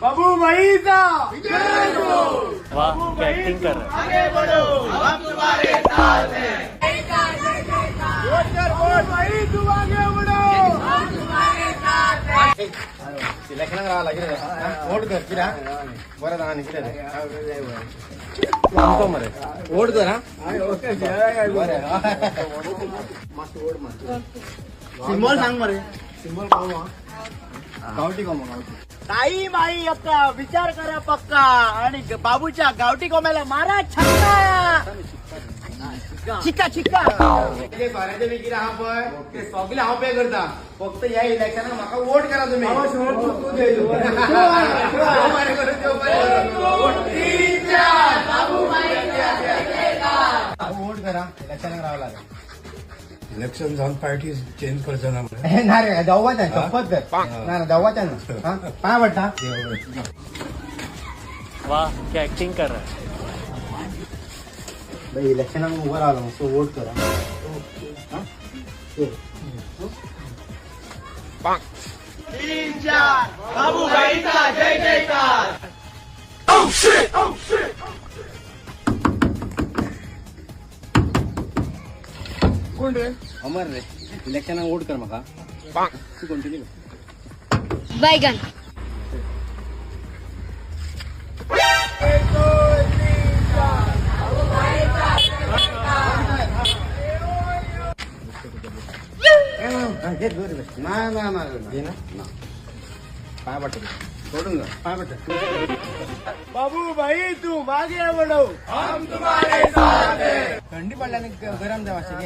बाबू भाईचा वाह क्या एक्टिंग कर रहा है। आगे बढ़ो हम तुम्हारे साथ हैं। वोट कर वोट भाई तुम आगे बढ़ो हम तुम्हारे साथ हैं। सिलेक्शन करावं लागेल वोट कर किरा बरं दहा निघले मरे वोट कर हा सिम्बॉल सांग मरे सिम्बॉल गावठी कॉम गावठी ताई माई अक्का विचार करा पक्का आणि बाबूच्या गावठी कोंब्याला मारा छक्का चिक्का चिक्का ते सोऱ्याचे विकीर हा पय ते सगळे हांव पे करता फक्त ह्या इलेक्शनाक म्हाका वोट करा तुम्ही वोट करा इलेक्शनाक राहावं लागेल इलेक्शन जाऊन पार्टी चेंज करचा ना ना रे दवाच्या शपथ कर ना दवाच्या ना काय वाटता वाह क्या एक्टिंग कर रहा है। भाई इलेक्शनाक उभं राहिलो मस्त वोट करा बाबू भाईचा जय जयकार कोण रे अमर रे इलेक्शनाक वोट कर म्हाका तू कंटिन्यू बैगन ना ना ना ना पाय वाटत सोडून जा पाय वाटत बाबू भाई तू मागे बढ़ो हम तुम्हारे साथ हैं। थंडी पडल्याने गरम द्या वाटते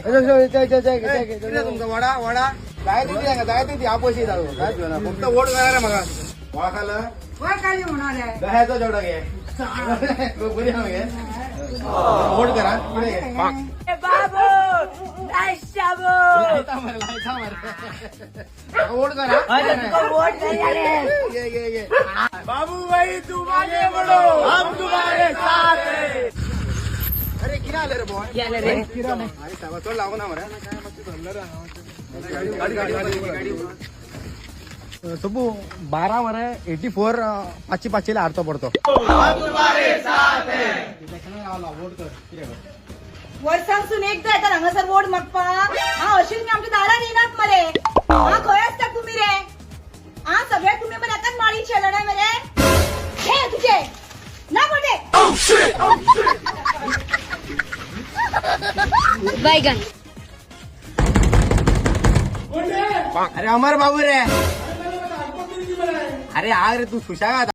तुमचा वडा वडा जाय ती हा पैसे जाऊ काय घेऊ ना फक्त वोट करा रे मगा वडा खाल्लं दह्याचा जेवढा घे बरी ना घे वोट करा पुढे घे बाबू वोट करा वोट घे घे घे बाबू भाई तू आगे बढ़ो हम तुम्हारे साथ हैं। अरे किरा आले रे बॉय याले रे अरे सावा चोड लागू ना मरे सबू 12 मरे 84 पाचशे पाचशेला अर्थ पडतो हम तुम्हारे साथ हैं। वोट कर वर्सांसून एकदा येतात हांगासर वोट मागपा हा अशीच मी आमच्या दारान येनात मरे हा खंय आसता तुम्ही रे हा सगळे तुम्ही मरे एकाच माळीचे लढाय मरे हे तुझे ना मोठे बैगन अरे अमर बाबू रे अरे आग रे तू सुशागा